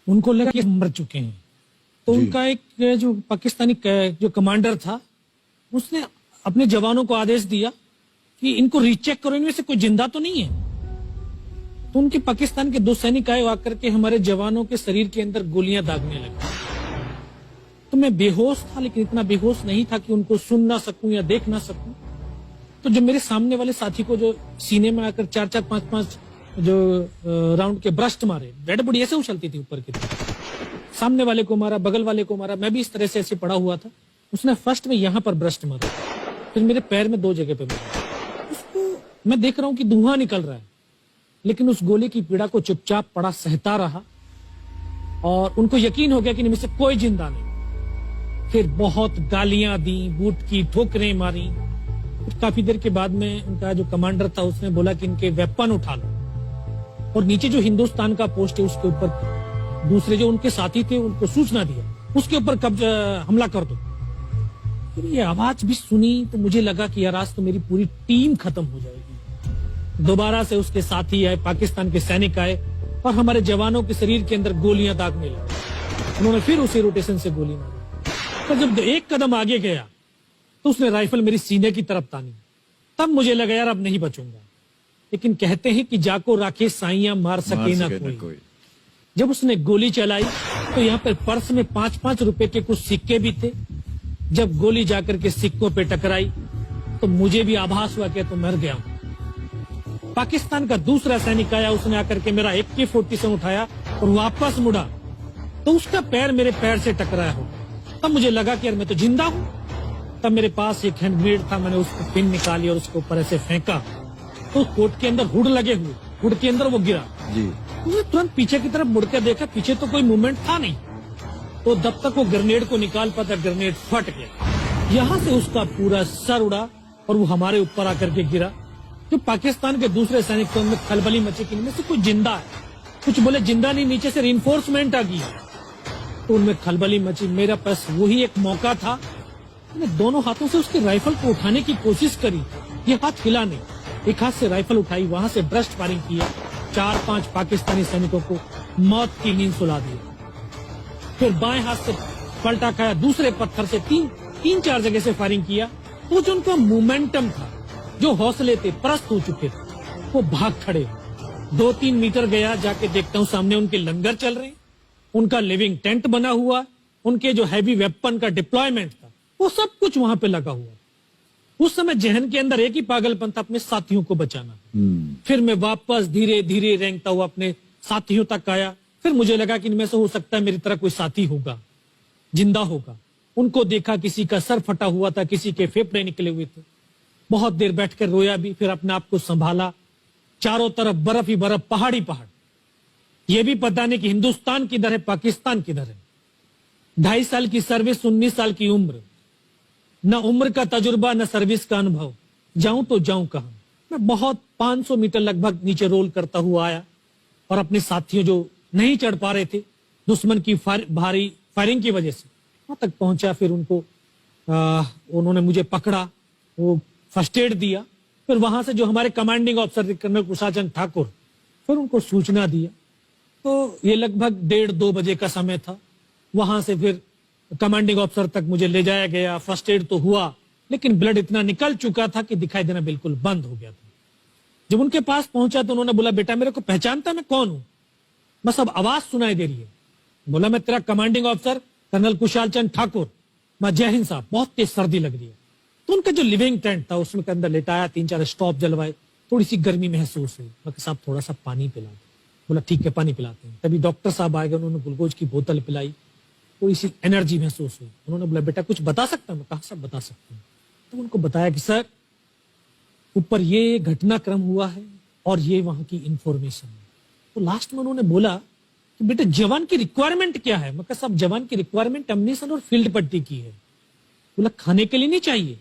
उनको लगा कि मर चुके हैं। तो उनका एक जो पाकिस्तानी जो कमांडर था उसने अपने जवानों को आदेश दिया कि इनको रीचेक करो, इनमें से कोई जिंदा तो नहीं है। तो उनके पाकिस्तान के 2 सैनिक आए, आकर के हमारे जवानों के शरीर के अंदर गोलियां दागने लगे। तो मैं बेहोश था, लेकिन इतना बेहोश नहीं था कि उनको सुन ना सकूं या देख ना सकूं। तो जब मेरे सामने वाले साथी को जो सीने में आकर 4-4, 5-5 जो राउंड के ब्रस्ट मारे, डेड बॉडी ऐसे उछलती थी ऊपर की तरफ, सामने वाले को मारा, बगल वाले को मारा, मैं भी इस तरह से ऐसे पड़ा हुआ था। उसने फर्स्ट में यहां पर ब्रस्ट मारा, फिर मेरे पैर में 2 जगह पे मारा। उसको मैं देख रहा हूं कि धुआं निकल रहा है, लेकिन उस गोली की पीड़ा को चुपचाप पड़ा सहता रहा और उनको यकीन हो गया कि इनमें से कोई जिंदा नहीं। फिर बहुत गालियां दी, बूट की ठोकरें मारी। फिर काफी देर के बाद में उनका जो कमांडर था उसने बोला कि इनके वेपन उठा लो, और नीचे जो हिंदुस्तान का पोस्ट है उसके ऊपर दूसरे जो उनके साथी थे उनको सूचना दिया, उसके ऊपर कब्जा हमला कर दो। फिर ये आवाज भी सुनी तो मुझे लगा कि यार आज तो मेरी पूरी टीम खत्म हो जाएगी। दोबारा से उसके साथी आए, पाकिस्तान के सैनिक आए और हमारे जवानों के शरीर के अंदर गोलियां दागने लगे। उन्होंने फिर उसी रोटेशन से गोली मारी। तो जब 1 कदम आगे गया तो उसने राइफल मेरी सीने की तरफ तानी। तब मुझे लगा यार अब नहीं बचूंगा, लेकिन कहते हैं कि जाको राखे साइयां मार सके ना कोई। जब उसने गोली चलाई तो यहाँ पर पर्स में 5-5 रुपए के कुछ सिक्के भी थे। जब गोली जाकर के सिक्कों पे टकराई तो मुझे भी आभास हुआ कि तो मर गया हूं। पाकिस्तान का दूसरा सैनिक आया, उसने आकर के मेरा AK-47 उठाया और वापस मुड़ा तो उसका पैर मेरे पैर से टकराया हो। तब मुझे लगा कि यार मैं तो जिंदा हूं। तब मेरे पास एक हैंड ग्रेनेड था, मैंने उसको पिन निकाली और उसके ऊपर ऐसे फेंका तो कोट के अंदर हुड लगे हुए, हुड के अंदर वो गिरा जी। तो तुरंत पीछे की तरफ मुड़ के देखा, पीछे तो कोई मूवमेंट था नहीं। तो जब तक वो ग्रेनेड को निकाल पाता, ग्रेनेड फट गया। यहाँ से उसका पूरा सर उड़ा और वो हमारे ऊपर आकर के गिरा। जो पाकिस्तान के दूसरे सैनिक थे उनमें खलबली मची कि इनमें से कोई जिंदा है। कुछ बोले जिंदा नहीं, नीचे से रिइंफोर्समेंट आ गई। तो उनमें खलबली मची। मेरा पास वही एक मौका था, मैंने दोनों हाथों से उसकी राइफल को उठाने की कोशिश करी। ये हाथ हिला नहीं, एक हाथ से राइफल उठाई, वहां से ब्रस्ट फायरिंग किया। 4-5 पाकिस्तानी सैनिकों को मौत की नींद सुला दी। फिर बाएं हाथ से पलटा खाया, दूसरे पत्थर से 3-4 जगह से फायरिंग किया। तो जो उनका मोमेंटम था, जो हौसले थे, परस्त हो चुके थे, वो भाग खड़े। 2-3 मीटर गया, जाके देखता हूँ सामने उनके लंगर चल रहे, उनका लिविंग टेंट बना हुआ, उनके जो हैवी वेपन का डिप्लॉयमेंट था वो सब कुछ वहां पे लगा हुआ। उस समय जहन के अंदर एक ही पागलपन था, अपने साथियों को बचाना। फिर मैं वापस धीरे धीरे रेंगता हुआ अपने साथियों तक आया। फिर मुझे लगा कि इनमें से हो सकता है मेरी तरह कोई साथी होगा, जिंदा होगा। उनको देखा, किसी का सर फटा हुआ था, किसी के फेफड़े निकले हुए थे। बहुत देर बैठकर रोया भी, फिर अपने आप को संभाला। चारों तरफ बर्फ ही बर्फ, पहाड़ी पहाड़। ये भी पता नहीं कि हिंदुस्तान किधर है, पाकिस्तान किधर है। 2.5 साल की सर्विस, 19 साल की उम्र, न उम्र का तजुर्बा न सर्विस का अनुभव। जाऊं तो जाऊं कहां। मैं बहुत 500 मीटर लगभग नीचे रोल करता हुआ आया और अपने साथियों जो नहीं चढ़ पा रहे थे दुश्मन की भारी फायरिंग की वजह से, वहां तक पहुंचा। फिर उनको उन्होंने मुझे पकड़ा, वो फर्स्ट एड दिया। फिर वहां से जो हमारे कमांडिंग ऑफिसर कर्नल कुशाचंद ठाकुर, फिर उनको सूचना दिया। तो ये लगभग 1:30-2 बजे का समय था। वहां से फिर कमांडिंग ऑफिसर तक मुझे ले जाया गया। फर्स्ट एड तो हुआ, लेकिन ब्लड इतना निकल चुका था कि दिखाई देना बिल्कुल बंद हो गया था। जब उनके पास पहुंचा तो उन्होंने बोला, बेटा मेरे को पहचानता मैं कौन हूं? बस अब आवाज सुनाई दे रही है। बोला, मैं तेरा कमांडिंग ऑफिसर कर्नल कुशालचंद ठाकुर। मैं, जय हिंद साहब, बहुत तेज सर्दी लग रही है। तो उनका जो लिविंग टेंट था उसमें के अंदर लेटाया, 3-4 स्टॉप जलवाए, थोड़ी सी गर्मी महसूस हुई। मैं, साहब थोड़ा सा पानी पिला दो। बोला, ठीक है पानी पिलाते हैं। तभी डॉक्टर साहब आए गए, उन्होंने ग्लूकोज की बोतल पिलाई, थोड़ी सी एनर्जी महसूस हुई। उन्होंने बोला, बेटा कुछ बता सकता हूं? मैं, कहा सब बता सकता हूं। तो उनको बताया कि सर ऊपर ये घटनाक्रम हुआ है और ये वहां की इंफॉर्मेशन है। तो लास्ट में उन्होंने बोला कि बेटा जवान की रिक्वायरमेंट क्या है? मैं, कहा सब जवान की रिक्वायरमेंट अम्निशन और फील्ड पट्टी की है। बोला, खाने के लिए नहीं चाहिए?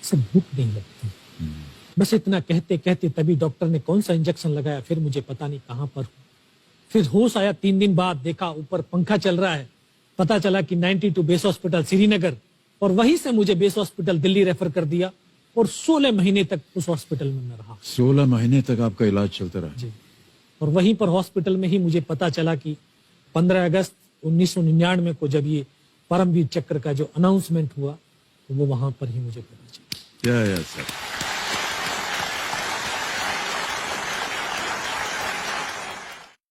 सब भूख नहीं लगती। बस इतना कहते कहते तभी डॉक्टर ने कौन सा इंजेक्शन लगाया, फिर मुझे पता नहीं कहां पर। फिर होश आया 3 दिन बाद, देखा ऊपर पंखा चल रहा है। पता चला कि 92 बेस हॉस्पिटल श्रीनगर, और वहीं से मुझे बेस हॉस्पिटल दिल्ली रेफर कर दिया और 16 महीने तक उस हॉस्पिटल में मैं रहा। 16 महीने तक आपका इलाज चलता रहा? जी। और वहीं पर हॉस्पिटल में ही मुझे पता चला कि 15 अगस्त 1999 को जब ये परमवीर चक्र का जो अनाउंसमेंट हुआ तो वो वहां पर ही मुझे पता चला। या सर